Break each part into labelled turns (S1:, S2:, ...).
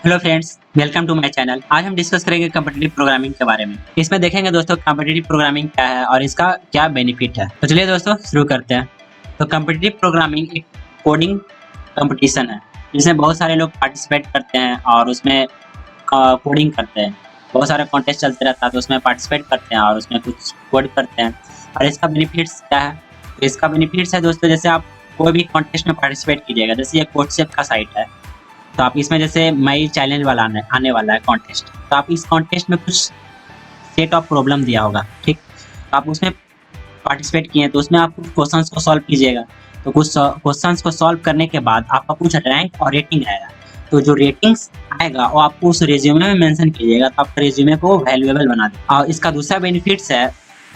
S1: Hello friends, welcome to my channel. आज हम discuss करेंगे कॉम्पिटिटिव प्रोग्रामिंग के बारे में। इसमें देखेंगे दोस्तों कॉम्पिटिटिव प्रोग्रामिंग क्या है और इसका क्या बेनिफिट है। तो चलिए दोस्तों शुरू करते हैं। तो कॉम्पिटिटिव प्रोग्रामिंग एक कोडिंग कंपटीशन है जिसमें बहुत सारे लोग पार्टिसिपेट करते हैं और उसमें कोडिंग करते हैं। बहुत सारा कॉन्टेस्ट चलते रहता है तो उसमें पार्टिसिपेट करते हैं और उसमें कुछ कोड करते हैं। और इसका बेनिफिट्स क्या है? तो इसका बेनिफिट्स है दोस्तों, जैसे आप कोई भी कॉन्टेस्ट में पार्टिसिपेट कीजिएगा, जैसे ये कोडसेप का साइट है, तो आप इसमें जैसे मई चैलेंज वाला आने वाला है कॉन्टेस्ट, तो आप इस कॉन्टेस्ट में कुछ सेट ऑफ प्रॉब्लम दिया होगा, ठीक। तो आप उसमें पार्टिसिपेट किए तो उसमें आप कुछ क्वेश्चंस को सॉल्व कीजिएगा। तो कुछ क्वेश्चंस को सॉल्व करने के बाद आपका कुछ रैंक और रेटिंग आएगा। तो जो रेटिंग्स आएगा वो आपको उस रेज्यूमे में मेंशन कीजिएगा, तो आपका रेज्यूमे को वैल्यूएबल बना देगा। और इसका दूसरा बेनिफिट्स है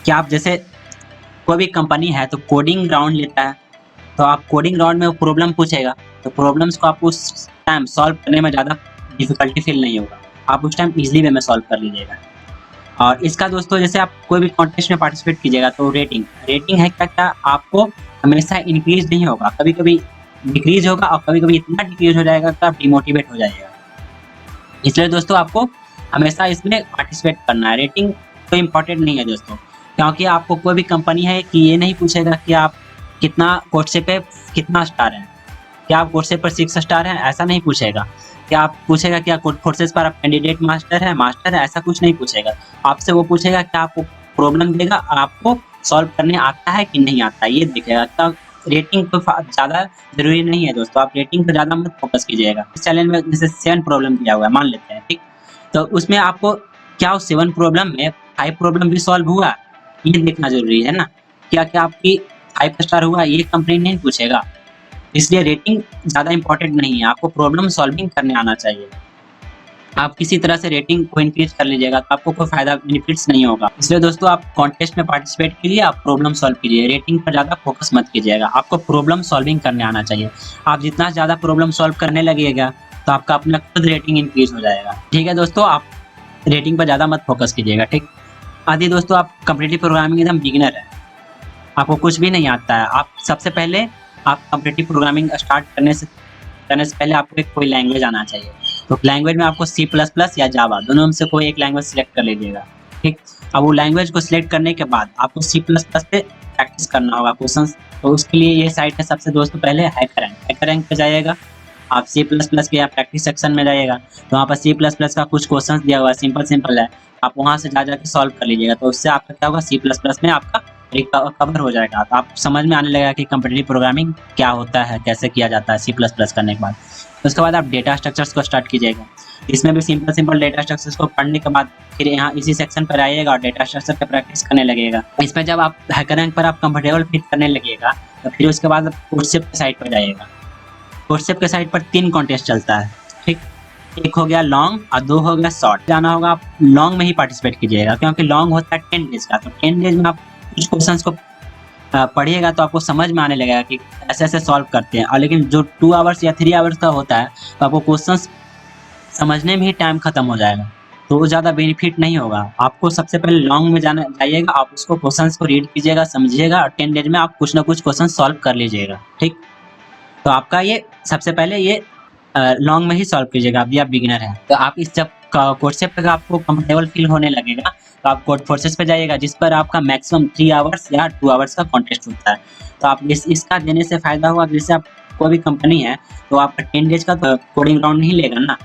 S1: कि आप जैसे कोई भी कंपनी है तो कोडिंग राउंड लेता है, तो आप कोडिंग राउंड में वो प्रॉब्लम पूछेगा, तो प्रॉब्लम्स को आप उस टाइम सॉल्व करने में ज़्यादा डिफिकल्टी फील नहीं होगा, आप उस टाइम इजीली वे में सॉल्व कर लीजिएगा। और इसका दोस्तों जैसे आप कोई भी कॉन्टेस्ट में पार्टिसिपेट कीजिएगा तो रेटिंग है क्या, आपको हमेशा इंक्रीज नहीं होगा, कभी कभी डिक्रीज होगा और कभी कभी इतना डिक्रीज हो जाएगा कि आप डिमोटिवेट हो जाइएगा। इसलिए दोस्तों आपको हमेशा इसमें पार्टिसिपेट करना है। रेटिंग तो इम्पोर्टेंट नहीं है दोस्तों, क्योंकि आपको कोई भी कंपनी है कि ये नहीं पूछेगा कि आप कितना कोर्सेप पे कितना स्टार हैं, क्या आप कोर्सेप पर 6 स्टार हैं, ऐसा नहीं पूछेगा। क्या आप पूछेगा क्या कोर्सेज पर आप कैंडिडेट मास्टर है, ऐसा कुछ नहीं पूछेगा। आपसे वो पूछेगा कि आपको प्रॉब्लम देगा और आपको सॉल्व करने आता है कि नहीं आता है, ये देखेगा। तो रेटिंग तो ज़्यादा जरूरी नहीं है दोस्तों, आप रेटिंग पर ज़्यादा मत फोकस कीजिएगा। इस चैलेंज में जैसे 7 प्रॉब्लम दिया हुआ है मान लेते हैं, ठीक। तो उसमें आपको क्या उस 7 प्रॉब्लम में 5 प्रॉब्लम भी सॉल्व हुआ, ये देखना जरूरी है ना। क्या क्या आपकी 5 स्टार हुआ, ये कंपनी नहीं पूछेगा। इसलिए रेटिंग ज़्यादा इंपॉर्टेंट नहीं है, आपको प्रॉब्लम सॉल्विंग करने आना चाहिए। आप किसी तरह से रेटिंग को इंक्रीज कर लीजिएगा तो आपको कोई फायदा बेनिफिट्स नहीं होगा। इसलिए दोस्तों आप कॉन्टेस्ट में पार्टिसिपेट कीजिए, आप प्रॉब्लम सॉल्व कीजिए, रेटिंग पर ज़्यादा फोकस मत कीजिएगा, आपको प्रॉब्लम सॉल्विंग करने आना चाहिए। आप जितना ज़्यादा प्रॉब्लम सॉल्व करने लगिएगा तो आपका अपना खुद रेटिंग इंक्रीज हो जाएगा। ठीक है दोस्तों, आप रेटिंग पर ज़्यादा मत फोकस कीजिएगा, ठीक। आदि दोस्तों आप कॉम्पिटिटिव प्रोग्रामिंग एकदम बिगिनर है, आपको कुछ भी नहीं आता है। आप सबसे पहले आप कॉम्पिटिटिव प्रोग्रामिंग स्टार्ट करने से पहले आपको एक कोई लैंग्वेज आना चाहिए। तो लैंग्वेज में आपको C++ या जावा दोनों में से कोई एक लैंग्वेज सिलेक्ट कर लीजिएगा, ठीक। अब वो लैंग्वेज को सिलेक्ट करने के बाद आपको C++ पे प्रैक्टिस करना होगा क्वेश्चंस। तो उसके लिए ये साइट है सबसे दोस्तों, पहले हैकर रैंक पे जाइएगा। आप C++ के या प्रैक्टिस सेक्शन में जाइएगा, तो वहाँ पर C++ का कुछ क्वेश्चंस दिया हुआ है, सिंपल है, आप वहाँ से जा के सॉल्व कर लीजिएगा। तो उससे आपका क्या होगा, C++ में आपका कवर हो जाएगा, तो आप समझ में आने लगेगा कि कॉम्पिटिटिव प्रोग्रामिंग क्या होता है, कैसे किया जाता है C++ करने के बाद। उसके बाद आप डेटा स्ट्रक्चर्स को स्टार्ट कीजिएगा। इसमें भी सिंपल डेटा स्ट्रक्चर्स को पढ़ने के बाद फिर यहाँ इसी सेक्शन पर आइएगा और डेटा स्ट्रक्चर का प्रैक्टिस करने लगेगा। इसमें जब आप हैकर रैंक पर आप कंफर्टेबल फील करने लगेगा तो फिर उसके बाद कोर्सेप के साइट पर जाइएगा। कोर्सेप के साइट पर 3 कॉन्टेस्ट चलता है, ठीक। एक हो गया लॉन्ग और 2 हो गया शॉर्ट। जाना होगा आप लॉन्ग में ही पार्टिसिपेट कीजिएगा, क्योंकि लॉन्ग होता है 10 डेज का। तो 10 डेज में आप कुछ क्वेश्चंस को पढ़िएगा तो आपको समझ में आने लगेगा कि ऐसे सॉल्व करते हैं। और लेकिन जो 2 आवर्स या 3 आवर्स का होता है तो आपको क्वेश्चंस समझने में ही टाइम खत्म हो जाएगा, तो वो ज़्यादा बेनिफिट नहीं होगा। आपको सबसे पहले लॉन्ग में जाइएगा, आप उसको क्वेश्चंस को रीड कीजिएगा, समझिएगा और 10 डेज में आप कुछ ना कुछ क्वेश्चन सॉल्व कर लीजिएगा, ठीक। तो आपका ये सबसे पहले ये लॉन्ग में ही सॉल्व कीजिएगा, अभी आप बिगिनर हैं। तो आप इस जब कोर्सेप पे आपको कंफर्टेबल फील होने लगेगा तो आप कोड फोर्सेस पे जाइएगा, जिस पर आपका मैक्सिमम 3 आवर्स या 2 आवर्स का कॉन्टेस्ट होता है। तो आप इसका देने से फायदा हुआ, जैसे आप कोई भी कंपनी है तो आपका 10 डेज का कोडिंग राउंड नहीं लेगा ना,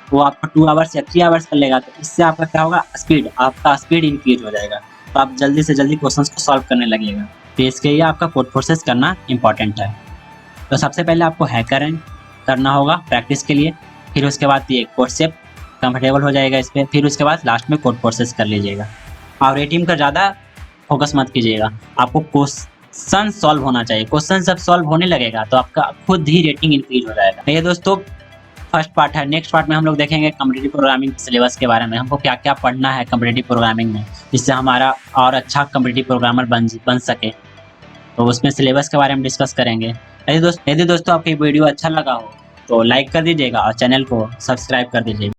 S1: वो आपका 2 आवर्स या 3 आवर्स का लेगा। तो इससे आपका क्या होगा, आपका स्पीड इंक्रीज हो जाएगा, तो आप जल्दी से जल्दी क्वेश्चंस को सॉल्व करने लगेगा। तो इसके लिए आपका कोड फोर्सेस करना इंपॉर्टेंट है। तो सबसे पहले आपको हैकर रैंक करना होगा प्रैक्टिस के लिए, फिर उसके बाद ये कोर्सेप कंफर्टेबल हो जाएगा इस पर, फिर उसके बाद लास्ट में कोड प्रोसेस कर लीजिएगा। और रेटिंग पर ज़्यादा फोकस मत कीजिएगा, आपको क्वेश्चन सॉल्व होना चाहिए। क्वेश्चन जब सॉल्व होने लगेगा तो आपका खुद ही रेटिंग इंक्रीज हो जाएगा। ये दोस्तों फर्स्ट पार्ट है। नेक्स्ट पार्ट में हम लोग देखेंगे कॉम्पिटिटिव प्रोग्रामिंग सिलेबस के बारे में, हमको क्या क्या पढ़ना है कॉम्पिटिटिव प्रोग्रामिंग में, जिससे हमारा और अच्छा कॉम्पिटिटिव प्रोग्रामर बन सके। तो उसमें सिलेबस के बारे में डिस्कस करेंगे। यदि दोस्तों आपको ये वीडियो अच्छा लगा हो तो लाइक कर दीजिएगा और चैनल को सब्सक्राइब कर दीजिएगा।